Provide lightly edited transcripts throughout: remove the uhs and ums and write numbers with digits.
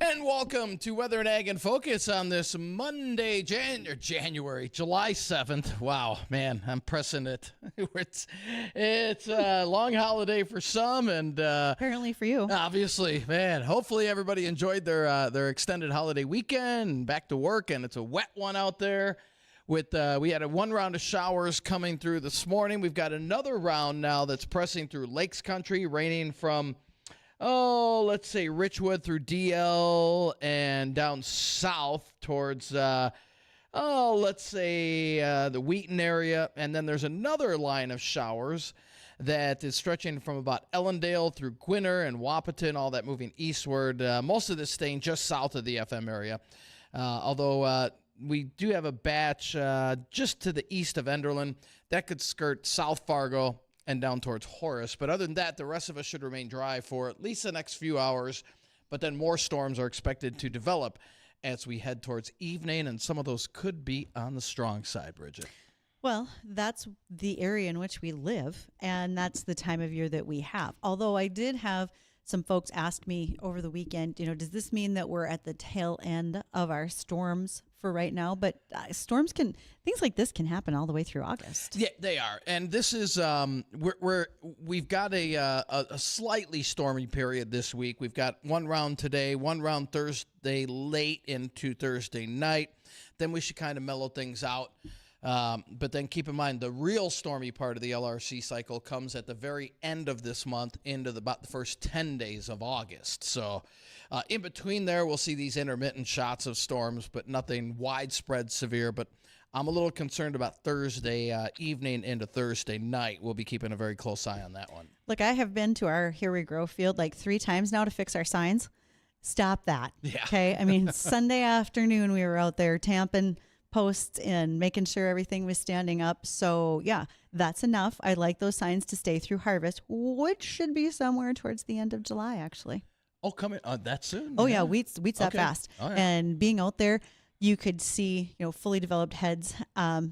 And welcome to Weather and Ag in Focus on this Monday, July 7th. Wow, man, I'm pressing it. It's a long holiday for some, and apparently for you. Obviously, man. Hopefully everybody enjoyed their extended holiday weekend, back to work, and it's a wet one out there. We had one round of showers coming through this morning. We've got another round now that's pressing through Lakes Country, raining from let's say Richwood through DL and down south towards, let's say the Wheaton area. And then there's another line of showers that is stretching from about Ellendale through Gwinner and Wahpeton, all that moving eastward. Most of this staying just south of the FM area. Although we do have a batch just to the east of Enderlin that could skirt South Fargo and down towards Horace. But other than that, the rest of us should remain dry for at least the next few hours. But then more storms are expected to develop as we head towards evening, and some of those could be on the strong side, Bridgette. Well, that's the area in which we live, and that's the time of year that we have. Although I did have some folks ask me over the weekend, does this mean that we're at the tail end of our storms for right now? But things like this can happen all the way through August. Yeah, they are. And this is, we've got a slightly stormy period this week. We've got one round today, one round Thursday late into Thursday night. Then we should kind of mellow things out. But then keep in mind, the real stormy part of the LRC cycle comes at the very end of this month into about the first 10 days of August. So in between there, we'll see these intermittent shots of storms, but nothing widespread severe. But I'm a little concerned about Thursday evening into Thursday night. We'll be keeping a very close eye on that one. Look, I have been to our Here We Grow field like 3 times now to fix our signs. Stop that. Yeah. Okay. I mean, Sunday afternoon, we were out there tamping posts and making sure everything was standing up. So yeah, that's enough. I like those signs to stay through harvest, which should be somewhere towards the end of July, actually. Oh, coming that soon? Oh yeah, wheat's that Okay. fast. Oh, yeah. And being out there, you could see, fully developed heads.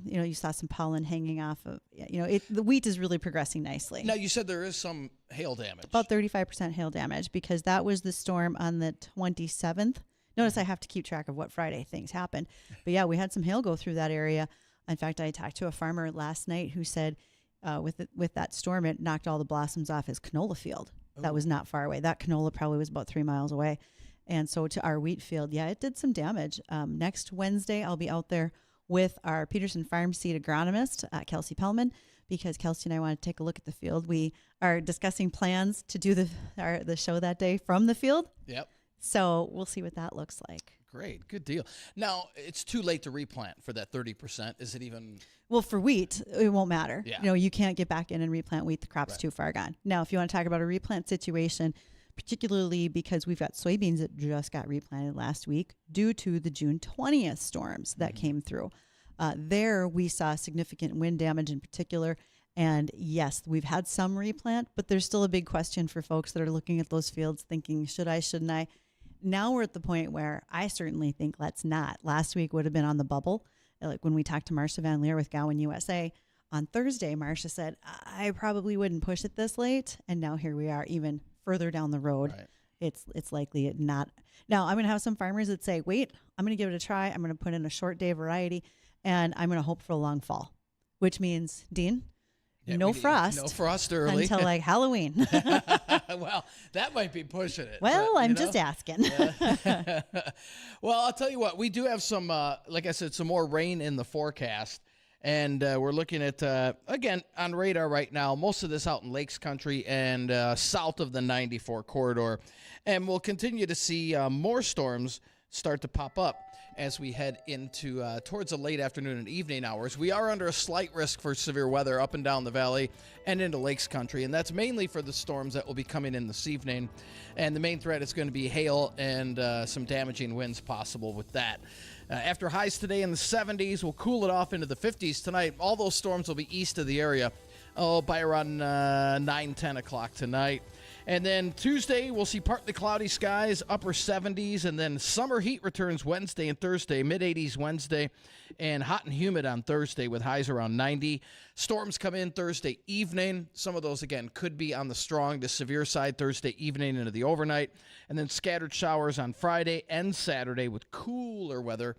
You saw some pollen hanging off of, the wheat is really progressing nicely. Now, you said there is some hail damage. About 35% hail damage, because that was the storm on the 27th. Notice I have to keep track of what Friday things happened. But yeah, we had some hail go through that area. In fact, I talked to a farmer last night who said with that storm, it knocked all the blossoms off his canola field. Oh. That was not far away. That canola probably was about 3 miles away. And so to our wheat field, yeah, it did some damage. Next Wednesday, I'll be out there with our Peterson Farm Seed agronomist, Kelsey Pellman, because Kelsey and I want to take a look at the field. We are discussing plans to do the show that day from the field. Yep. So we'll see what that looks like. Great. Good deal. Now, it's too late to replant for that 30%. Is it even? Well, for wheat, it won't matter. Yeah. You can't get back in and replant wheat. The crop's too far gone. Now, if you want to talk about a replant situation, particularly because we've got soybeans that just got replanted last week due to the June 20th storms that came through. There, we saw significant wind damage in particular. And yes, we've had some replant, but there's still a big question for folks that are looking at those fields thinking, should I, shouldn't I? Now we're at the point where I certainly think let's not. Last week would have been on the bubble. Like when we talked to Marcia Van Leer with Gowan USA on Thursday, Marcia said, I probably wouldn't push it this late. And now here we are, even further down the road. Right. It's likely not. Now I'm going to have some farmers that say, wait, I'm going to give it a try. I'm going to put in a short day variety and I'm going to hope for a long fall, which means, Dean, Yeah, no frost. No frost early. Until like Halloween. Well, that might be pushing it. Well, but, I'm just asking. Well, I'll tell you what. We do have some, like I said, some more rain in the forecast. And we're looking at, again, on radar right now, most of this out in Lakes Country and south of the 94 corridor. And we'll continue to see more storms start to pop up as we head into towards the late afternoon and evening hours. We are under a slight risk for severe weather up and down the valley and into Lakes Country, and that's mainly for the storms that will be coming in this evening. And the main threat is going to be hail and some damaging winds possible with that. After highs today in the 70s, we'll cool it off into the 50s tonight. All those storms will be east of the area by around 9, 10 o'clock tonight. And then Tuesday, we'll see partly cloudy skies, upper 70s, and then summer heat returns Wednesday and Thursday, mid-80s Wednesday, and hot and humid on Thursday with highs around 90. Storms come in Thursday evening. Some of those, again, could be on the strong to severe side Thursday evening into the overnight, and then scattered showers on Friday and Saturday with cooler weather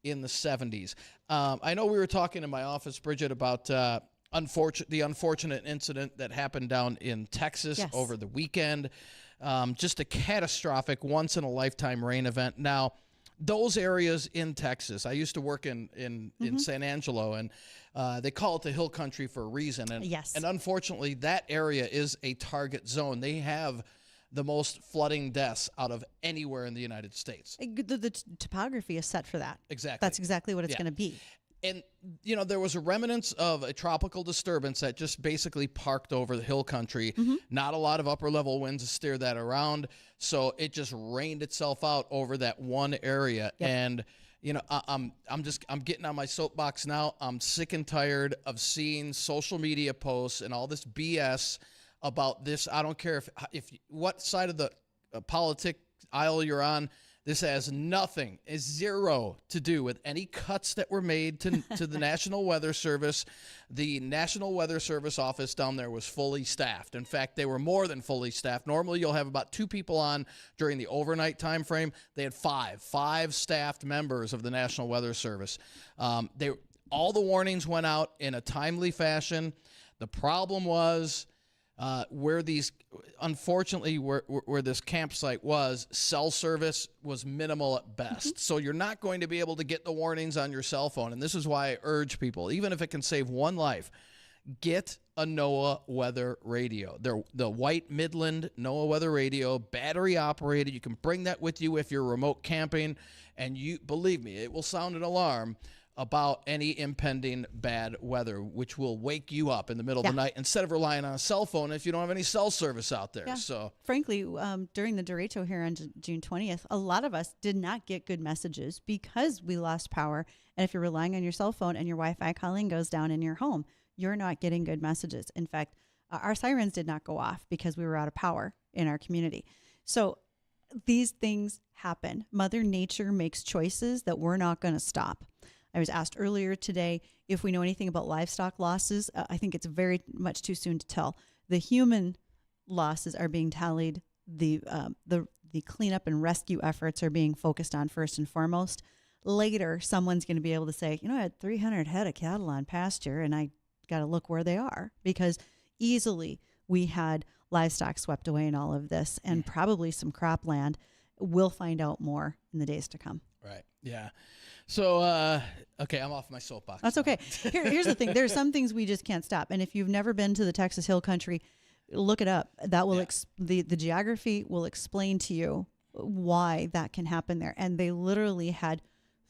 in the 70s. I know we were talking in my office, Bridgette, about the unfortunate incident that happened down in Texas over the weekend. Just a catastrophic, once-in-a-lifetime rain event. Now, those areas in Texas, I used to work in San Angelo, and they call it the hill country for a reason. And, and unfortunately, that area is a target zone. They have the most flooding deaths out of anywhere in the United States. The topography is set for that. Exactly. That's exactly what it's going to be. And, you know, there was a remnants of a tropical disturbance that just basically parked over the hill country. Not a lot of upper level winds to steer that around. So it just rained itself out over that one area. And, you know, I'm getting on my soapbox now. I'm sick and tired of seeing social media posts and all this BS about this. I don't care if what side of the politic aisle you're on. This has nothing, is zero to do with any cuts that were made to the National Weather Service. The National Weather Service office down there was fully staffed. In fact, they were more than fully staffed. Normally, you'll have about 2 people on during the overnight time frame. They had five staffed members of the National Weather Service. All the warnings went out in a timely fashion. The problem was where this campsite was, cell service was minimal at best. So you're not going to be able to get the warnings on your cell phone. And this is why I urge people, even if it can save one life, get a NOAA weather radio. They're the white Midland NOAA weather radio, battery operated. You can bring that with you if you're remote camping. And you believe me, it will sound an alarm about any impending bad weather, which will wake you up in the middle of the night instead of relying on a cell phone if you don't have any cell service out there. So, frankly, during the derecho here on June 20th, a lot of us did not get good messages because we lost power. And if you're relying on your cell phone and your Wi-Fi calling goes down in your home, you're not getting good messages. In fact, our sirens did not go off because we were out of power in our community. So these things happen. Mother Nature makes choices that we're not going to stop. I was asked earlier today if we know anything about livestock losses. I think it's very much too soon to tell. The human losses are being tallied. The cleanup and rescue efforts are being focused on first and foremost. Later, someone's going to be able to say, you know, I had 300 head of cattle on pasture, and I got to look where they are, because easily we had livestock swept away in all of this, and probably some cropland. We'll find out more in the days to come. Right. Yeah. So, okay, I'm off my soapbox. That's okay. Here's the thing. There's some things we just can't stop. And if you've never been to the Texas Hill Country, look it up. That will the geography will explain to you why that can happen there. And they literally had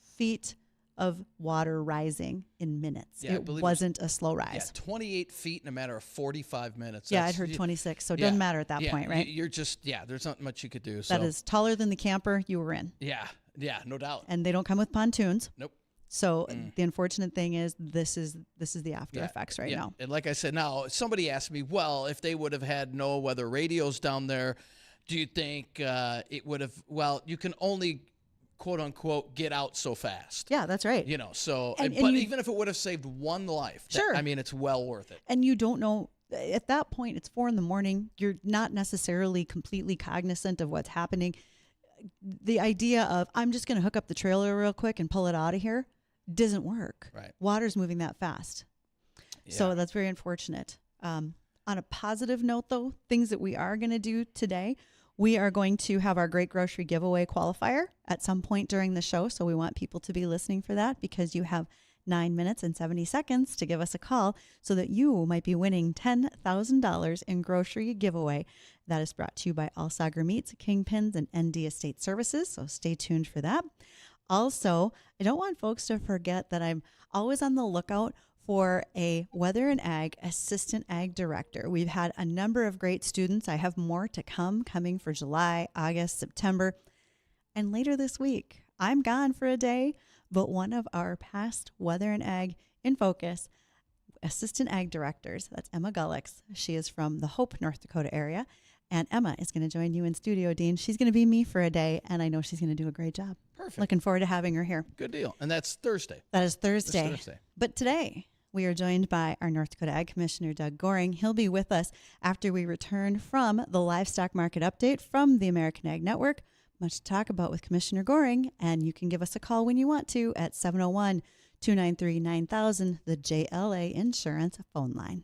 feet of water rising in minutes. Yeah, it wasn't a slow rise. Yeah, 28 feet in a matter of 45 minutes. Yeah, I'd heard 26, so it doesn't matter at that point, right? You're just, there's not much you could do. So. That is taller than the camper you were in. Yeah, no doubt. And they don't come with pontoons. Nope. So the unfortunate thing is this is the after effects right now. And like I said, now somebody asked me, well, if they would have had NOAA weather radios down there, do you think it would have? Well, you can only quote unquote get out so fast. Yeah, that's right. You know, so and even if it would have saved one life, sure. I mean, it's well worth it. And you don't know at that point. It's 4 a.m. You're not necessarily completely cognizant of what's happening. The idea of I'm just going to hook up the trailer real quick and pull it out of here doesn't work. Right. Water's moving that fast. Yeah. So that's very unfortunate. On a positive note, though, things that we are going to do today, we are going to have our Great Grocery Giveaway qualifier at some point during the show. So we want people to be listening for that, because you have 9 minutes and 70 seconds to give us a call so that you might be winning $10,000 in grocery giveaway. That is brought to you by Alsager Meats, Kingpins, and ND Estate Services. So stay tuned for that. Also, I don't want folks to forget that I'm always on the lookout for a Weather and Ag Assistant Ag Director. We've had a number of great students. I have more to coming for July, August, September. And later this week, I'm gone for a day, but one of our past Weather and Ag in Focus Assistant Ag Directors, that's Emma Gullix. She is from the Hope, North Dakota area. And Emma is going to join you in studio, Dean. She's going to be me for a day, and I know she's going to do a great job. Perfect. Looking forward to having her here. Good deal. And that's Thursday. That is Thursday. This Thursday. But today, we are joined by our North Dakota Ag Commissioner, Doug Goehring. He'll be with us after we return from the livestock market update from the American Ag Network. Much to talk about with Commissioner Goehring, and you can give us a call when you want to at 701-293-9000, the JLA Insurance phone line.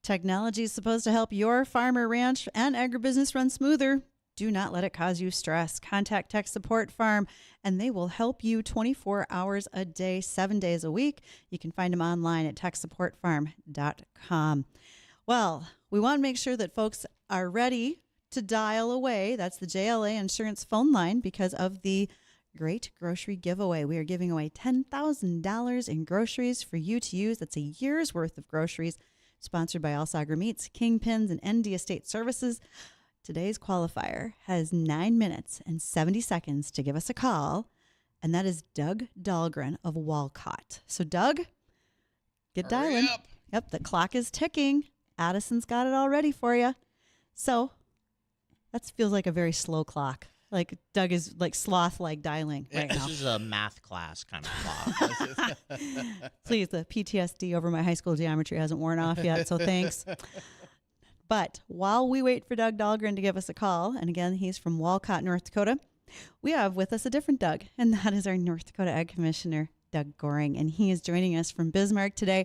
Technology is supposed to help your farmer, ranch, and agribusiness run smoother. Do not let it cause you stress. Contact Tech Support Farm, and they will help you 24 hours a day, 7 days a week. You can find them online at techsupportfarm.com. Well, we want to make sure that folks are ready to dial away. That's the JLA Insurance phone line because of the great grocery giveaway. We are giving away $10,000 in groceries for you to use. That's a year's worth of groceries. Sponsored by Alsager Meats, Kingpins, and ND Estate Services. Today's qualifier has 9 minutes and 70 seconds to give us a call, and that is Doug Dahlgren of Walcott. So, Doug, get dialing. Up. Yep, the clock is ticking. Addison's got it all ready for you. So, that feels like a very slow clock. Like Doug is like sloth-like dialing right This now. is a math class kind of clock. Please, the PTSD over my high school geometry hasn't worn off yet, so thanks. But while we wait for Doug Dahlgren to give us a call, and again, he's from Walcott, North Dakota, we have with us a different Doug, and that is our North Dakota Ag Commissioner, Doug Goehring, and he is joining us from Bismarck today.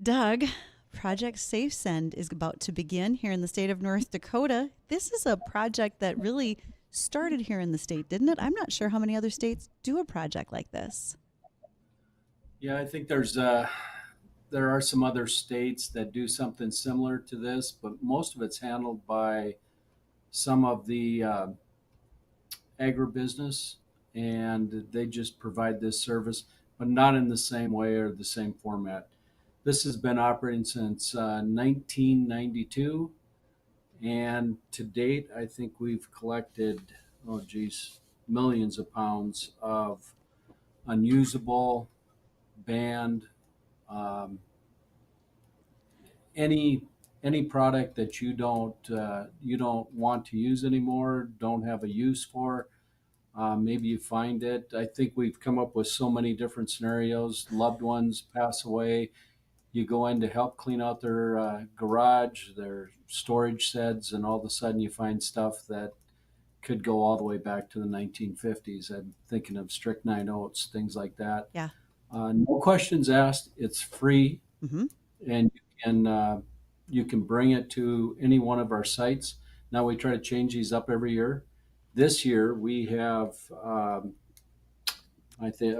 Doug, Project Safe Send is about to begin here in the state of North Dakota. This is a project that really started here in the state, didn't it? I'm not sure how many other states do a project like this. Yeah, I think there are some other states that do something similar to this, but most of it's handled by some of the agribusiness, and they just provide this service, but not in the same way or the same format. This has been operating since 1992, and to date, I think we've collected, oh geez, millions of pounds of unusable, banned, um, any any product that you don't want to use anymore, don't have a use for. Maybe you find it. I think we've come up with so many different scenarios. Loved ones pass away. You go in to help clean out their garage, their storage sheds, and all of a sudden you find stuff that could go all the way back to the 1950s. I'm thinking of strychnine oats, things like that. Yeah. No questions asked. It's free, Mm-hmm. and you can bring it to any one of our sites. Now we try to change these up every year. This year we have, I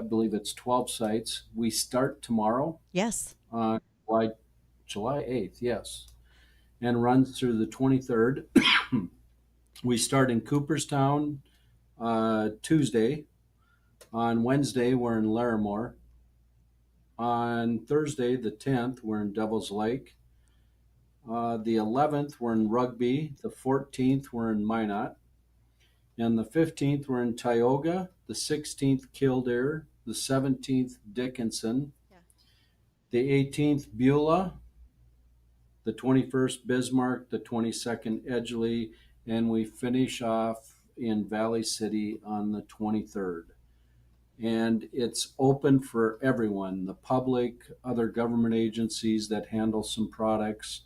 believe it's 12 sites. We start tomorrow, Yes. uh, July, July 8th, yes, and runs through the 23rd. We start in Cooperstown Tuesday. On Wednesday, we're in Larimore. On Thursday, the 10th, we're in Devil's Lake. The 11th, we're in Rugby. The 14th, we're in Minot. And the 15th, we're in Tioga. The 16th, Kildare. The 17th, Dickinson. Yeah. The 18th, Beulah. The 21st, Bismarck. The 22nd, Edgeley. And we finish off in Valley City on the 23rd. And it's open for everyone, the public, other government agencies that handle some products.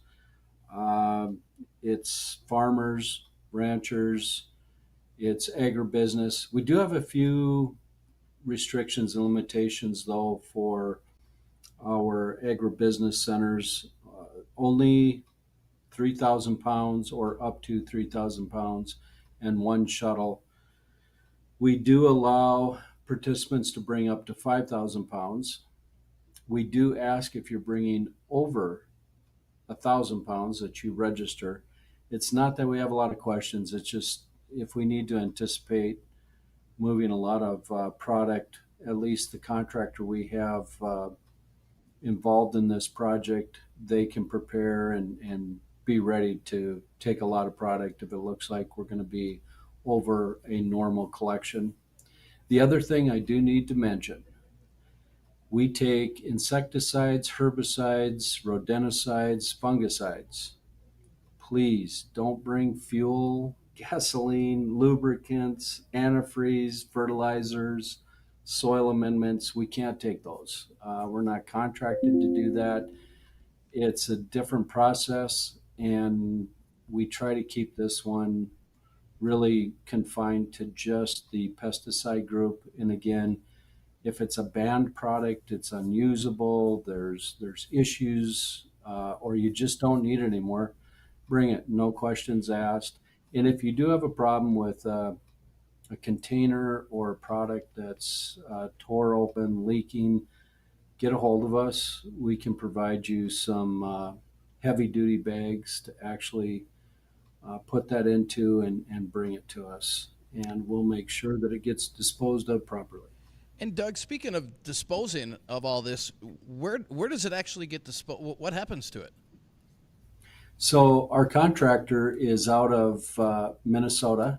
It's farmers, ranchers, it's agribusiness. We do have a few restrictions and limitations, though, for our agribusiness centers. Only 3,000 pounds or up to 3,000 pounds and one shuttle. We do allow participants to bring up to 5,000 pounds. We do ask if you're bringing over 1,000 pounds that you register. It's not that we have a lot of questions. It's just if we need to anticipate moving a lot of product, at least the contractor we have involved in this project, they can prepare and be ready to take a lot of product if it looks like we're going to be over a normal collection. The other thing I do need to mention, we take insecticides, herbicides, rodenticides, fungicides. Please don't bring fuel, gasoline, lubricants, antifreeze, fertilizers, soil amendments. We can't take those. We're not contracted to do that. It's a different process, and we try to keep this one really confined to just the pesticide group. And again, if it's a banned product, it's unusable, there's issues, or you just don't need it anymore, bring it, no questions asked. And if you do have a problem with a container or a product that's tore open, leaking, get a hold of us. We can provide you some heavy duty bags to actually put that into and bring it to us. And we'll make sure that it gets disposed of properly. And Doug, speaking of disposing of all this, where does it actually get disposed? What happens to it? So our contractor is out of Minnesota,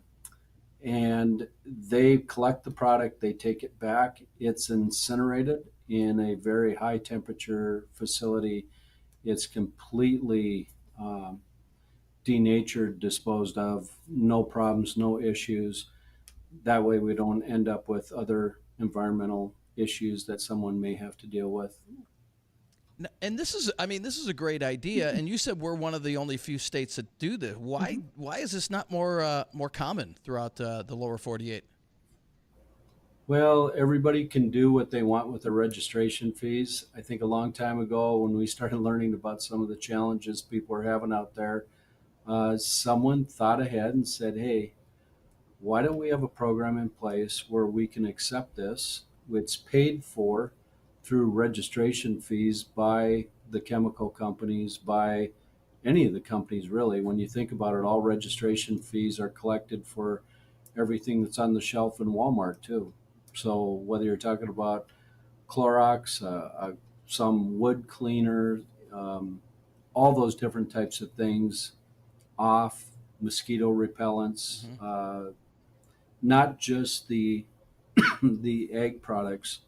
and they collect the product, they take it back, it's incinerated in a very high temperature facility. It's completely denatured, disposed of, no problems, no issues. that way we don't end up with other environmental issues that someone may have to deal with. And this is, I mean, this is a great idea. And you said we're one of the only few states that do this. Why is this not more common throughout the lower 48? Well, everybody can do what they want with their registration fees. I think a long time ago, when we started learning about some of the challenges people are having out there, someone thought ahead and said, hey, why don't we have a program in place where we can accept this? It's paid for through registration fees by the chemical companies, by any of the companies, really. When you think about it, all registration fees are collected for everything that's on the shelf in Walmart, too. So whether you're talking about Clorox, some wood cleaner, all those different types of things, off mosquito repellents, not just the the egg products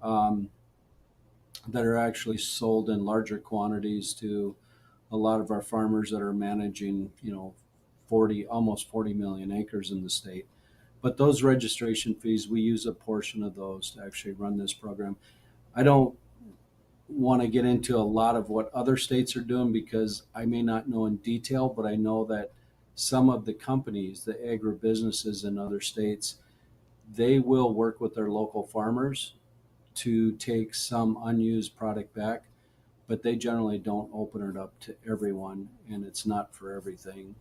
um, that are actually sold in larger quantities to a lot of our farmers that are managing, 40, almost 40 million acres in the state. But those registration fees, we use a portion of those to actually run this program. I don't want to get into a lot of what other states are doing because I may not know in detail, but I know that some of the companies, the agribusinesses in other states, they will work with their local farmers to take some unused product back, but they generally don't open it up to everyone, and it's not for everything.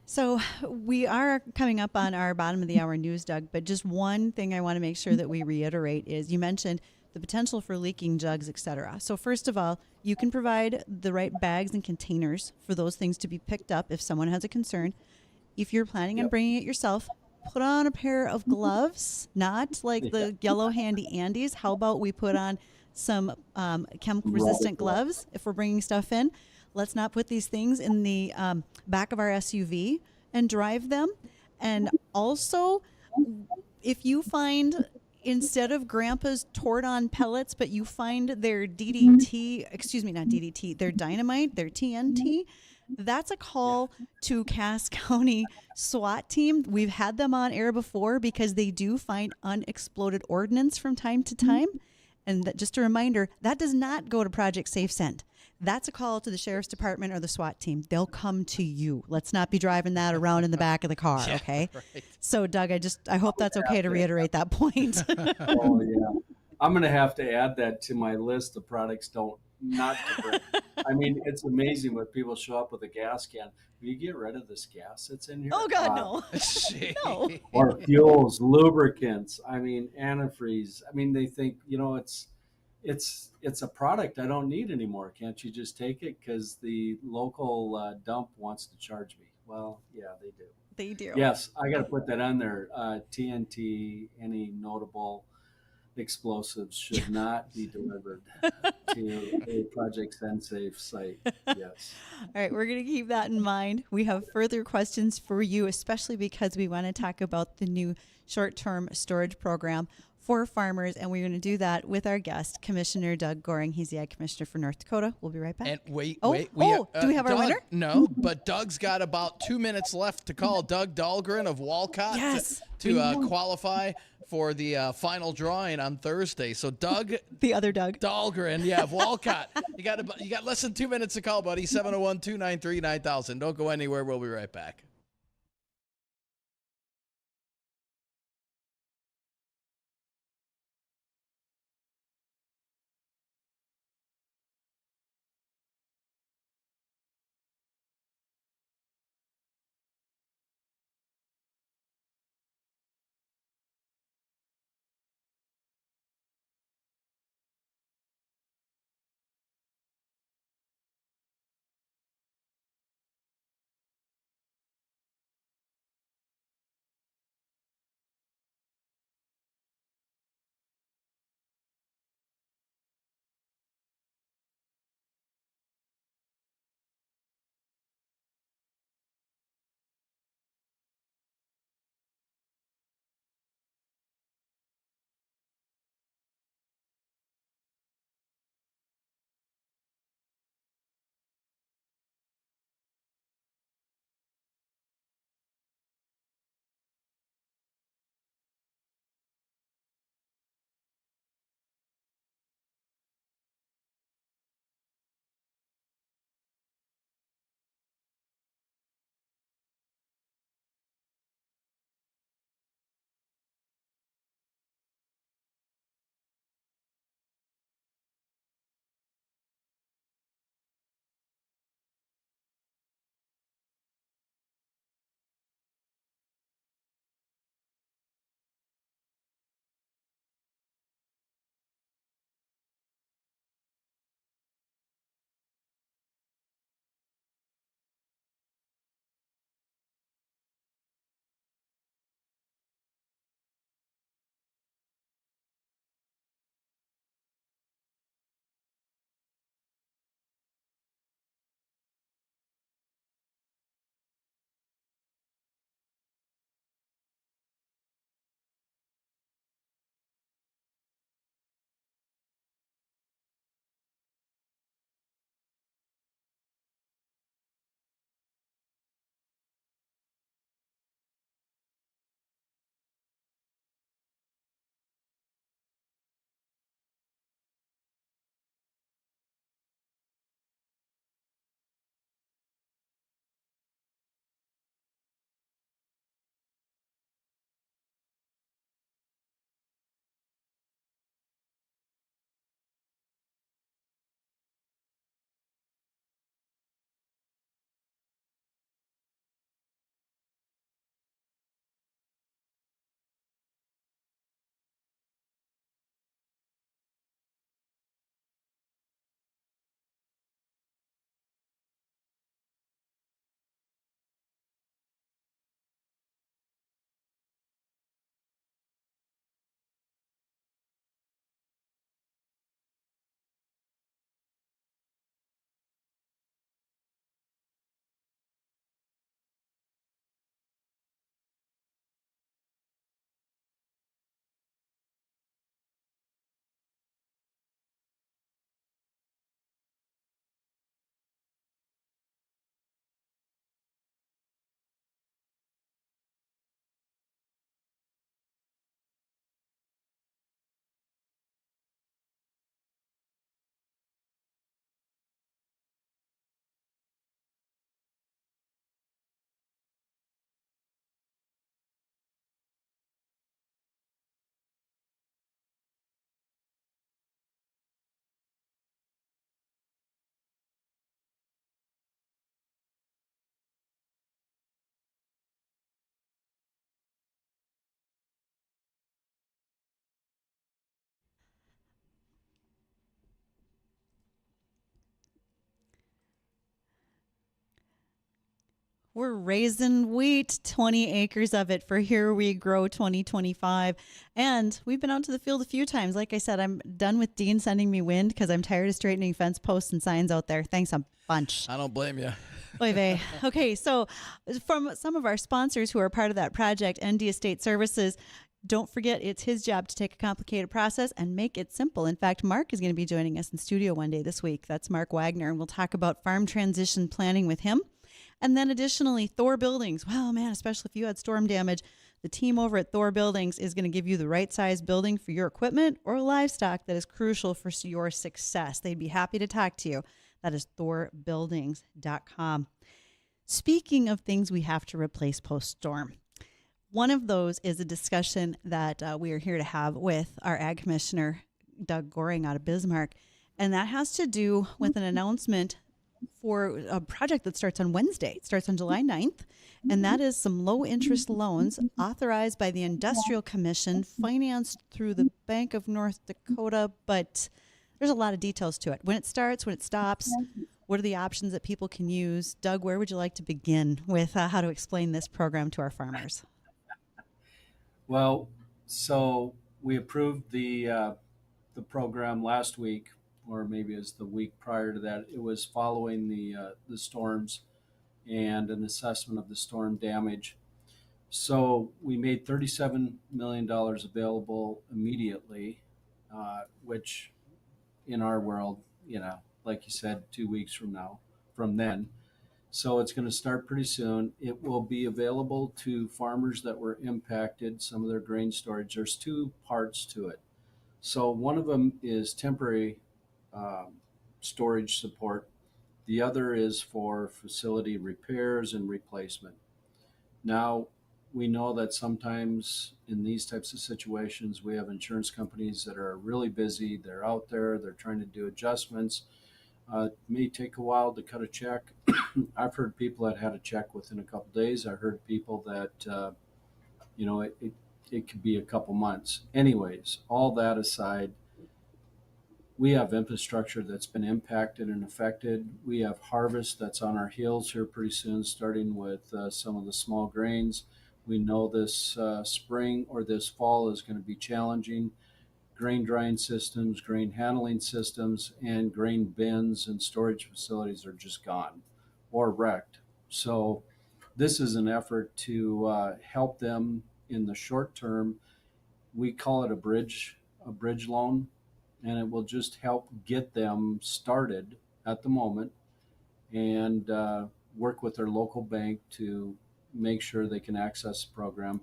So we are coming up on our bottom of the hour news, Doug, but just one thing I want to make sure that we reiterate is you mentioned the potential for leaking jugs, et cetera. So first of all, you can provide the right bags and containers for those things to be picked up if someone has a concern. If you're planning on Yep. bringing it yourself, put on a pair of gloves, not like Yeah. the yellow handy Andes. How about we put on some chemical resistant gloves if we're bringing stuff in? Let's not put these things in the back of our SUV and drive them. And also, if you find instead of grandpa's Tordon pellets, but you find their DDT, excuse me, not DDT, their dynamite, their TNT, that's a call to Cass County SWAT team. We've had them on air before because they do find unexploded ordnance from time to time. And that, just a reminder, that does not go to Project Safe Send. That's a call to the sheriff's department or the SWAT team. They'll come to you. Let's not be driving that around in the back of the car, okay? Right. So, Doug, I hope that's okay to reiterate that point. Oh yeah, I'm gonna have to add that to my list of products don't not to bring. I mean, it's amazing when people show up with a gas can. Will you get rid of this gas that's in here? Oh, God, no. No. Or fuels, lubricants. I mean, antifreeze. I mean, they think it's a product I don't need anymore. Can't you just take it because the local dump wants to charge me? Well, yeah, they do. They do. Yes, I got to put that on there. TNT, any notable explosives should not be delivered to a Project SendSafe site. Yes. All right, we're going to keep that in mind. We have further questions for you, especially because we want to talk about the new short-term storage program for farmers, and we're going to do that with our guest, Commissioner Doug Goehring. He's the Ag Commissioner for North Dakota. We'll be right back. And wait. Do we have our Doug, winner? No, but Doug's got about 2 minutes left to call. Doug Dahlgren of Walcott Yes. to qualify for the final drawing on Thursday. So Doug The other Doug. Dahlgren, yeah, of Walcott. You got less than 2 minutes to call, buddy. 701-293-9000. Don't go anywhere. We'll be right back. We're raising wheat, 20 acres of it for Here We Grow 2025. And we've been out to the field a few times. Like I said, I'm done with Dean sending me wind because I'm tired of straightening fence posts and signs out there. Thanks a bunch. I don't blame you. Oy vey. Okay, so from some of our sponsors who are part of that project, ND Estate Services, don't forget it's his job to take a complicated process and make it simple. In fact, Mark is going to be joining us in studio one day this week. That's Mark Wagner, and we'll talk about farm transition planning with him. And then additionally, Thor Buildings. Well, man, especially if you had storm damage, the team over at Thor Buildings is going to give you the right size building for your equipment or livestock that is crucial for your success. They'd be happy to talk to you. That is thorbuildings.com. Speaking of things we have to replace post-storm, one of those is a discussion that we are here to have with our Ag Commissioner, Doug Goehring out of Bismarck. And that has to do with an announcement for a project that starts on Wednesday. It starts on July 9th, and that is some low-interest loans authorized by the Industrial Commission, financed through the Bank of North Dakota, but there's a lot of details to it. When it starts, when it stops, what are the options that people can use? Doug, where would you like to begin with how to explain this program to our farmers? Well, so we approved the program last week, or maybe it was the week prior to that. It was following the storms and an assessment of the storm damage. So we made $37 million available immediately, which in our world, like you said, 2 weeks from then. So it's going to start pretty soon. It will be available to farmers that were impacted, some of their grain storage. There's two parts to it. So one of them is temporary storage support. The other is for facility repairs and replacement. Now, we know that sometimes in these types of situations, we have insurance companies that are really busy. They're out there, they're trying to do adjustments. It may take a while to cut a check. I've heard people that had a check within a couple days. I heard people that, it could be a couple months. Anyways, all that aside, we have infrastructure that's been impacted and affected. We have harvest that's on our heels here pretty soon, starting with some of the small grains. We know this spring or this fall is going to be challenging. Grain drying systems, grain handling systems, and grain bins and storage facilities are just gone or wrecked. So this is an effort to help them in the short term. We call it a bridge loan, and it will just help get them started at the moment and work with their local bank to make sure they can access the program.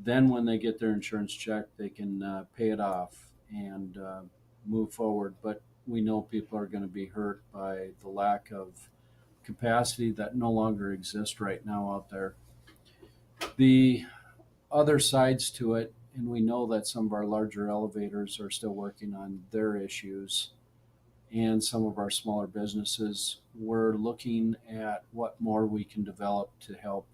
Then when they get their insurance check, they can pay it off and move forward. But we know people are going to be hurt by the lack of capacity that no longer exists right now out there. The other sides to it, and we know that some of our larger elevators are still working on their issues, and some of our smaller businesses, we're looking at what more we can develop to help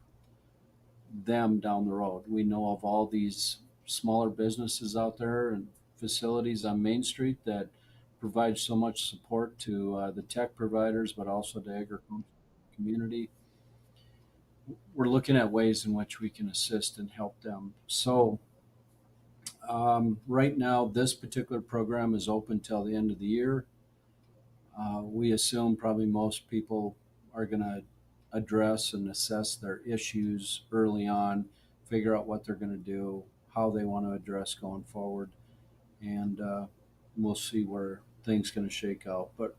them down the road. We know of all these smaller businesses out there and facilities on Main Street that provide so much support to the tech providers, but also the agricultural community. We're looking at ways in which we can assist and help them. So right now, this particular program is open till the end of the year. We assume probably most people are going to address and assess their issues early on, figure out what they're going to do, how they want to address going forward, and we'll see where things going to shake out. But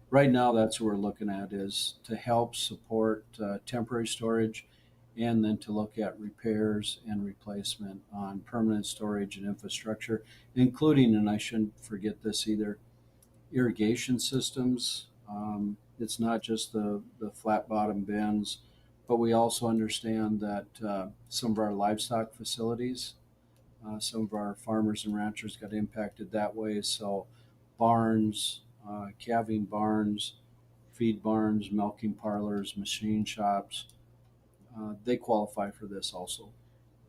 right now, that's what we're looking at, is to help support temporary storage, and then to look at repairs and replacement on permanent storage and infrastructure, including, and I shouldn't forget this either, irrigation systems. It's not just the flat bottom bins, but we also understand that some of our livestock facilities, some of our farmers and ranchers got impacted that way. So barns, calving barns, feed barns, milking parlors, machine shops, they qualify for this also.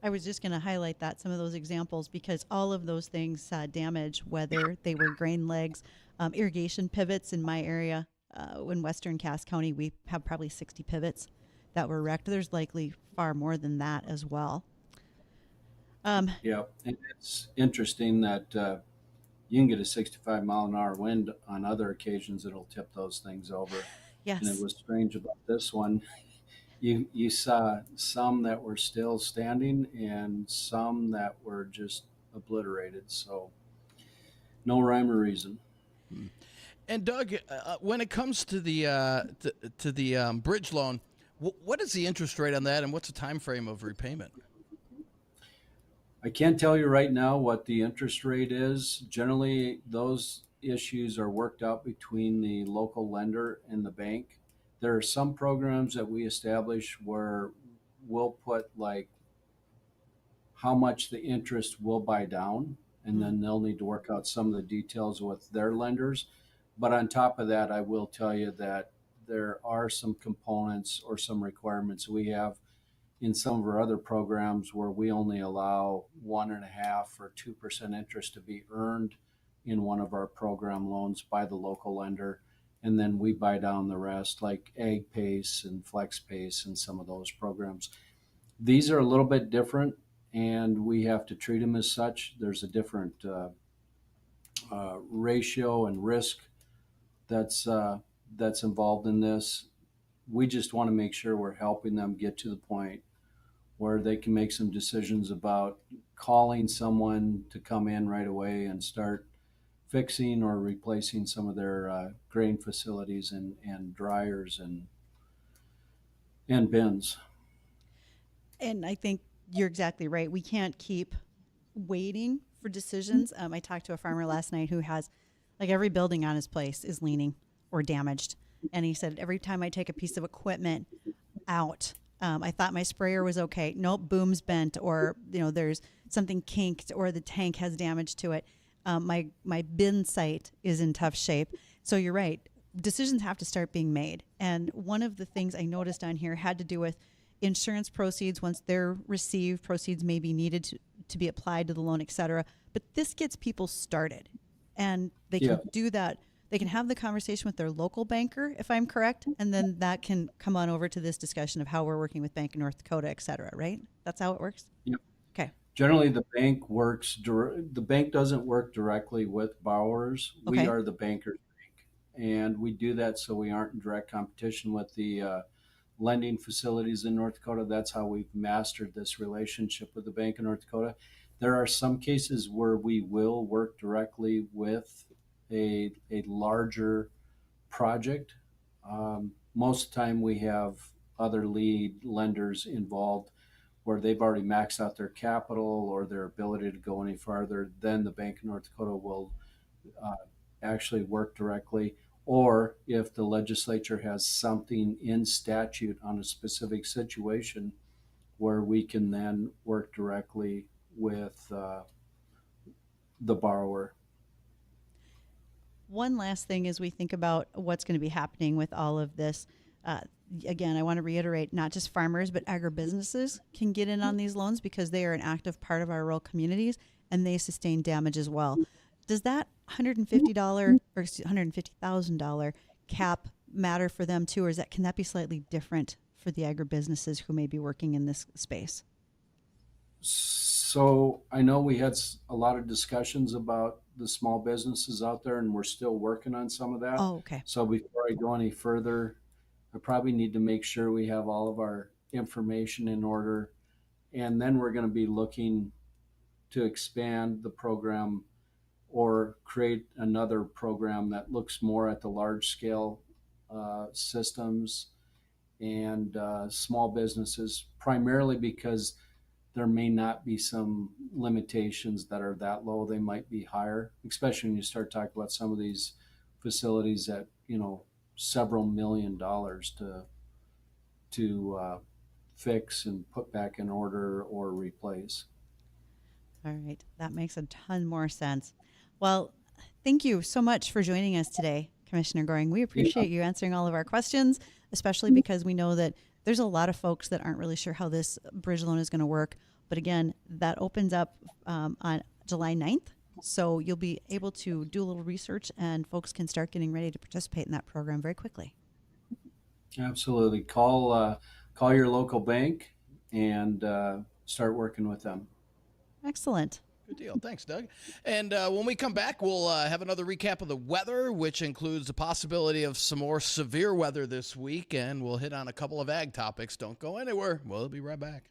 I was just going to highlight that, some of those examples, because all of those things damage, whether they were grain legs, irrigation pivots in my area. In Western Cass County, we have probably 60 pivots that were wrecked. There's likely far more than that as well. Yeah, and it's interesting that you can get a 65-mile-an-hour wind on other occasions. It'll tip those things over. And it Yes. was strange about this one. You saw some that were still standing and some that were just obliterated. So no rhyme or reason. And Doug, when it comes to the to the bridge loan, what is the interest rate on that, and what's the time frame of repayment? I can't tell you right now what the interest rate is. Generally, those issues are worked out between the local lender and the bank. There are some programs that we establish where we'll put like how much the interest will buy down, and then they'll need to work out some of the details with their lenders. But on top of that, I will tell you that there are some components or some requirements we have in some of our other programs where we only allow 1.5 or 2% interest to be earned in one of our program loans by the local lender. And then we buy down the rest, like Ag Pace and Flex Pace and some of those programs. These are a little bit different, and we have to treat them as such. There's a different ratio and risk that's involved in this. We just want to make sure we're helping them get to the point where they can make some decisions about calling someone to come in right away and start fixing or replacing some of their grain facilities and dryers and bins. And I think you're exactly right. We can't keep waiting for decisions. I talked to a farmer last night who has, like, every building on his place is leaning or damaged. And he said, every time I take a piece of equipment out, I thought my sprayer was okay. Nope, boom's bent, or there's something kinked, or the tank has damage to it. My bin site is in tough shape. So you're right. Decisions have to start being made. And one of the things I noticed on here had to do with insurance proceeds. Once they're received, proceeds may be needed to be applied to the loan, et cetera. But this gets people started, and they can do that. They can have the conversation with their local banker, if I'm correct, and then that can come on over to this discussion of how we're working with Bank of North Dakota, et cetera, right? That's how it works? Yep. Okay. Generally, the bank works. The bank doesn't work directly with borrowers. Okay. We are the banker's bank, and we do that so we aren't in direct competition with the lending facilities in North Dakota. That's how we've mastered this relationship with the Bank of North Dakota. There are some cases where we will work directly with a larger project. Most of the time we have other lead lenders involved where they've already maxed out their capital or their ability to go any farther. Then the Bank of North Dakota will actually work directly. Or if the legislature has something in statute on a specific situation where we can then work directly with the borrower. One last thing as we think about what's going to be happening with all of this. Again, I want to reiterate, not just farmers, but agribusinesses can get in on these loans because they are an active part of our rural communities and they sustain damage as well. Does that $150 or $150,000 cap matter for them too, or can that be slightly different for the agribusinesses who may be working in this space? So I know we had a lot of discussions about the small businesses out there, and we're still working on some of that. Oh, okay. So before I go any further, I probably need to make sure we have all of our information in order, and then we're going to be looking to expand the program or create another program that looks more at the large scale systems and small businesses, primarily because there may not be some limitations that are that low. They might be higher, especially when you start talking about some of these facilities that, several $1 million to fix and put back in order or replace. All right. That makes a ton more sense. Well, thank you so much for joining us today, Commissioner Goehring. We appreciate you answering all of our questions, especially because we know that there's a lot of folks that aren't really sure how this bridge loan is going to work. But again, that opens up on July 9th. So you'll be able to do a little research and folks can start getting ready to participate in that program very quickly. Absolutely. Call call your local bank and start working with them. Excellent. Good deal. Thanks, Doug. And when we come back, we'll have another recap of the weather, which includes the possibility of some more severe weather this week, and we'll hit on a couple of ag topics. Don't go anywhere. We'll be right back.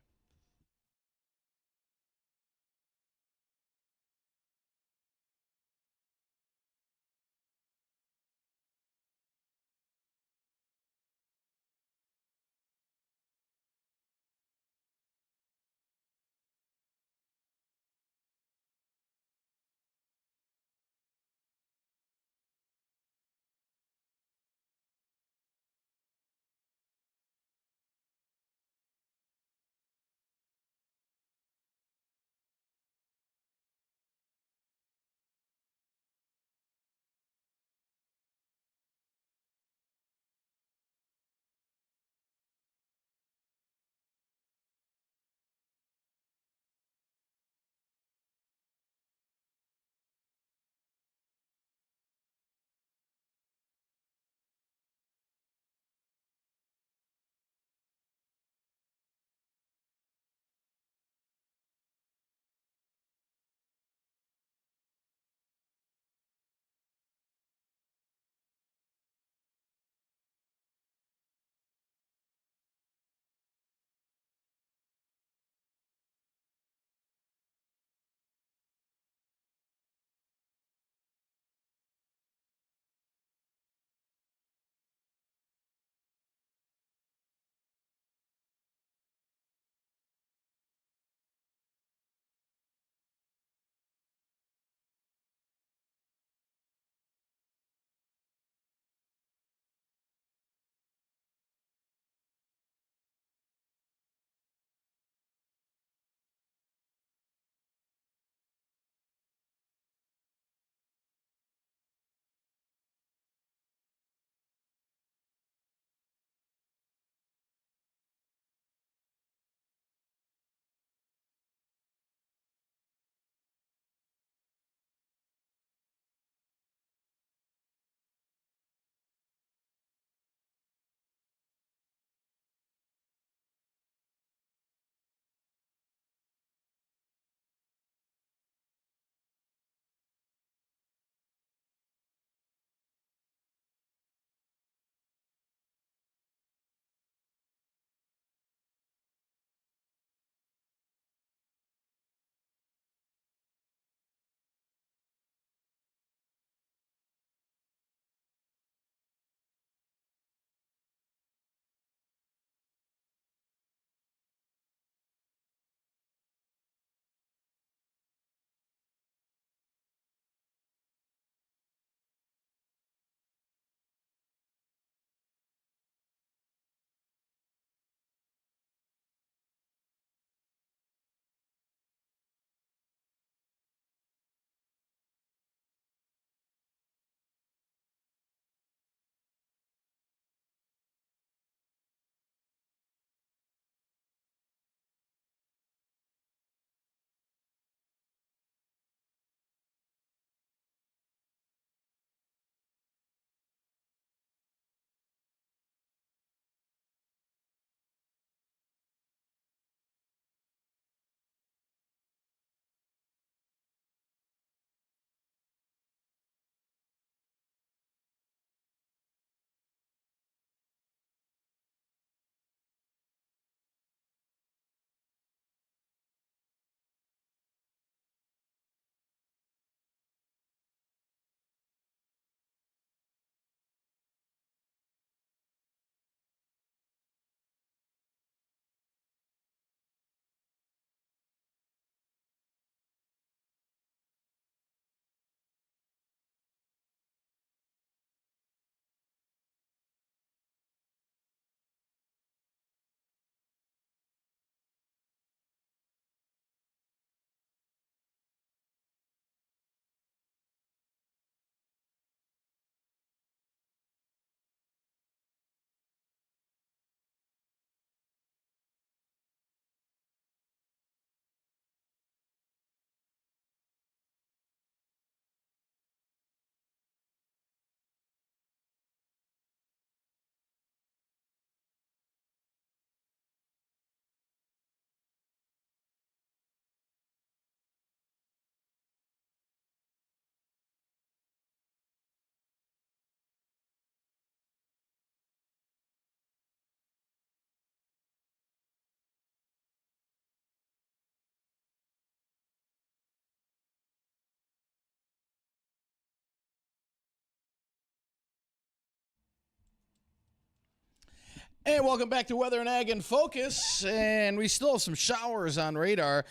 And welcome back to Weather and Ag in Focus. And we still have some showers on radar,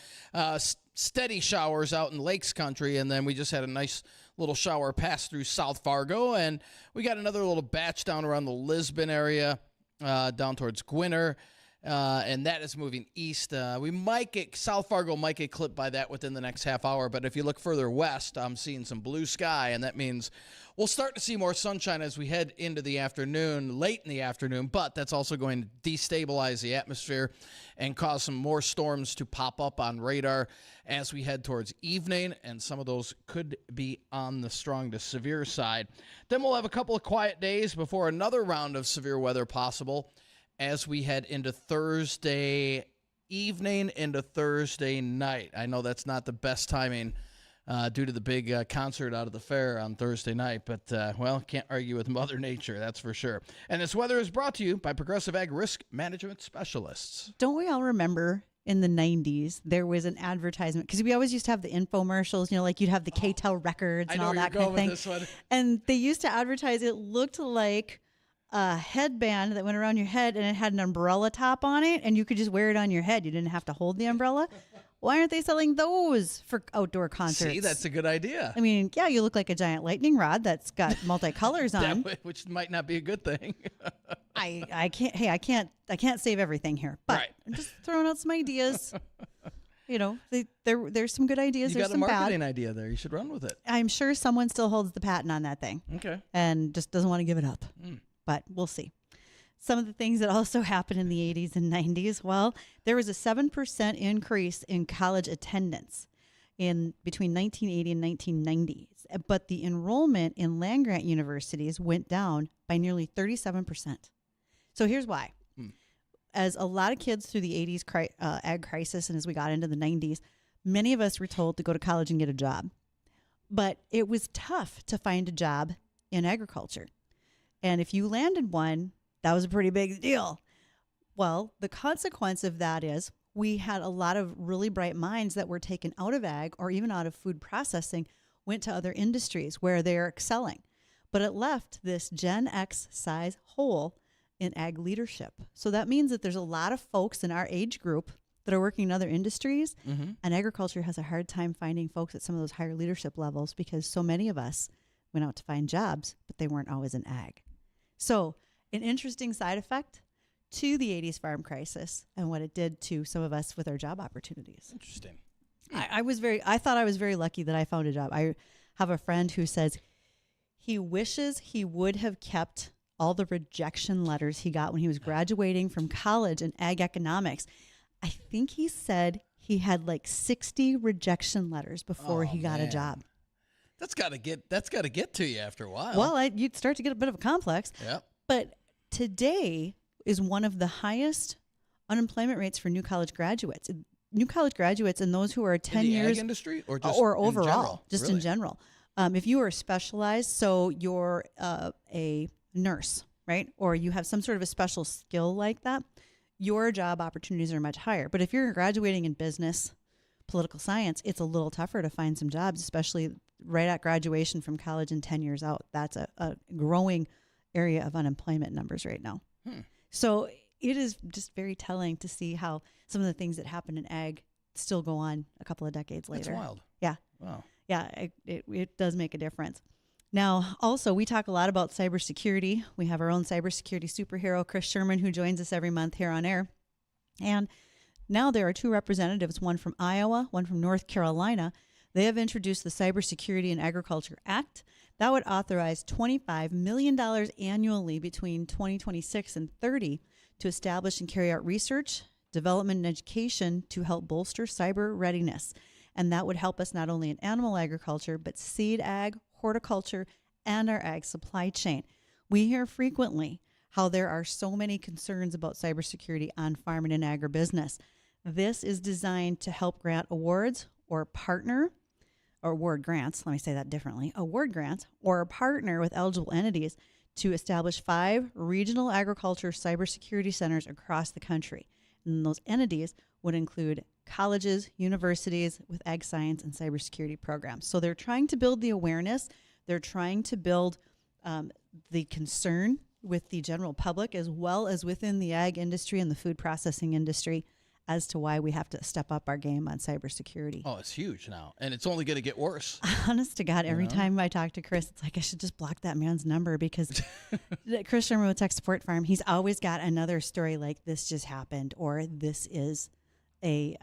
steady showers out in Lakes Country. And then we just had a nice little shower pass through South Fargo. And we got another little batch down around the Lisbon area, down towards Gwinner. And that is moving east. South Fargo might get clipped by that within the next half hour. But if you look further west, I'm seeing some blue sky, and that means we'll start to see more sunshine as we head into the afternoon, late in the afternoon. But that's also going to destabilize the atmosphere and cause some more storms to pop up on radar as we head towards evening. And some of those could be on the strong to severe side. Then we'll have a couple of quiet days before another round of severe weather possible as we head into Thursday evening into Thursday night. I know that's not the best timing due to the big concert out of the fair on Thursday night, but, can't argue with Mother Nature, that's for sure. And this weather is brought to you by Progressive Ag Risk Management Specialists. Don't we all remember in the 90s, there was an advertisement, because we always used to have the infomercials, like you'd have the K-Tel records and all that kind of thing. This one. And they used to advertise, it looked like a headband that went around your head, and it had an umbrella top on it, and you could just wear it on your head. You didn't have to hold the umbrella. Why aren't they selling those for outdoor concerts? See, that's a good idea. I mean, yeah, you look like a giant lightning rod that's got multicolors on. Which might not be a good thing. I can't save everything here, but Right. I'm just throwing out some ideas. There's some good ideas. You There's got a some marketing bad. idea there. You should run with it. I'm sure someone still holds the patent on that thing. Okay. And just doesn't want to give it up. But we'll see. Some of the things that also happened in the 80s and 90s, well, there was a 7% increase in college attendance in between 1980 and 1990. But the enrollment in land-grant universities went down by nearly 37%. So here's why. As a lot of kids through the 80s ag crisis and as we got into the 90s, many of us were told to go to college and get a job. But it was tough to find a job in agriculture. And if you landed one, that was a pretty big deal. Well, the consequence of that is we had a lot of really bright minds that were taken out of ag or even out of food processing, went to other industries where they're excelling. But it left this Gen X size hole in ag leadership. So that means that there's a lot of folks in our age group that are working in other industries, and agriculture has a hard time finding folks at some of those higher leadership levels because so many of us went out to find jobs, but they weren't always in ag. So an interesting side effect to the 80s farm crisis and what it did to some of us with our job opportunities. Interesting. I thought I was very lucky that I found a job. I have a friend who says he wishes he would have kept all the rejection letters he got when he was graduating from college in ag economics. I think he said he had like 60 rejection letters before he got a job. That's got to get to you after a while. Well, you'd start to get a bit of a complex. Yep. But today is one of the highest unemployment rates for new college graduates. New college graduates and those who are 10 in the years ag industry or just or in overall, general? just Really? in general. If you are specialized, so you're a nurse, right? Or you have some sort of a special skill like that, your job opportunities are much higher. But if you're graduating in business, political science, it's a little tougher to find some jobs, especially right at graduation from college and 10 years out. That's a growing area of unemployment numbers right now. So it is just very telling to see how some of the things that happen in ag still go on a couple of decades later. That's wild. Yeah. Wow. Yeah, it does make a difference. Now, also, we talk a lot about cybersecurity. We have our own cybersecurity superhero, Chris Sherman, who joins us every month here on air. And now there are two representatives, one from Iowa, one from North Carolina. They have introduced the Cybersecurity and Agriculture Act. That would authorize $25 million annually between 2026 and 30 to establish and carry out research, development, and education to help bolster cyber readiness. And that would help us not only in animal agriculture, but seed ag, horticulture, and our ag supply chain. We hear frequently how there are so many concerns about cybersecurity on farm and in agribusiness. This is designed to help grant awards or partner, or award grants, let me say that differently, award grants or partner with eligible entities to establish 5 regional agriculture cybersecurity centers across the country. And those entities would include colleges, universities with ag science and cybersecurity programs. So they're trying to build the awareness. They're trying to build the concern with the general public as well as within the ag industry and the food processing industry as to why we have to step up our game on cybersecurity. Oh, it's huge now, and it's only going to get worse. Honest to God, every time I talk to Chris, it's like I should just block that man's number because Chris from Remote Tech Support Farm, he's always got another story like this just happened or this is a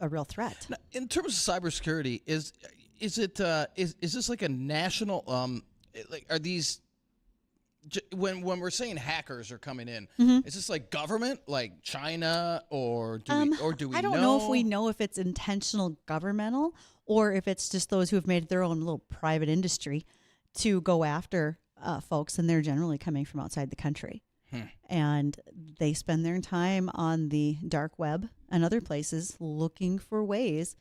real threat. Now, in terms of cybersecurity, is this like a national? Like, are these when we're saying hackers are coming in? Is this like government, like China, or do we? I don't know if we know if it's intentional governmental or if it's just those who have made their own little private industry to go after folks, and they're generally coming from outside the country. And they spend their time on the dark web and other places looking for ways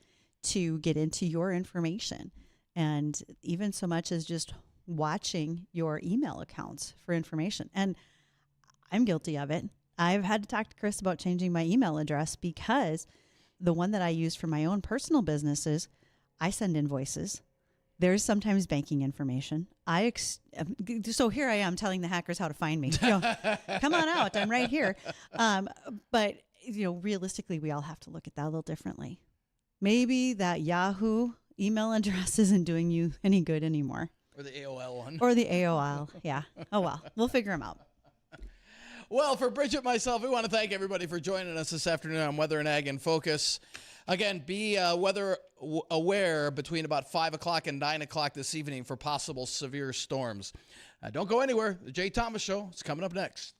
to get into your information. And even so much as just watching your email accounts for information. And I'm guilty of it. I've had to talk to Chris about changing my email address because the one that I use for my own personal businesses, I send invoices. There's sometimes banking information. So here I am telling the hackers how to find me. You know, come on out. I'm right here. But realistically, we all have to look at that a little differently. Maybe that Yahoo email address isn't doing you any good anymore. Or the AOL one. Or the AOL. Yeah. Oh, well, we'll figure them out. Well, for Bridgette and myself, we want to thank everybody for joining us this afternoon on Weather and Ag in Focus. Again, be weather aware between about 5 o'clock and 9 o'clock this evening for possible severe storms. Don't go anywhere. The Jay Thomas Show is coming up next.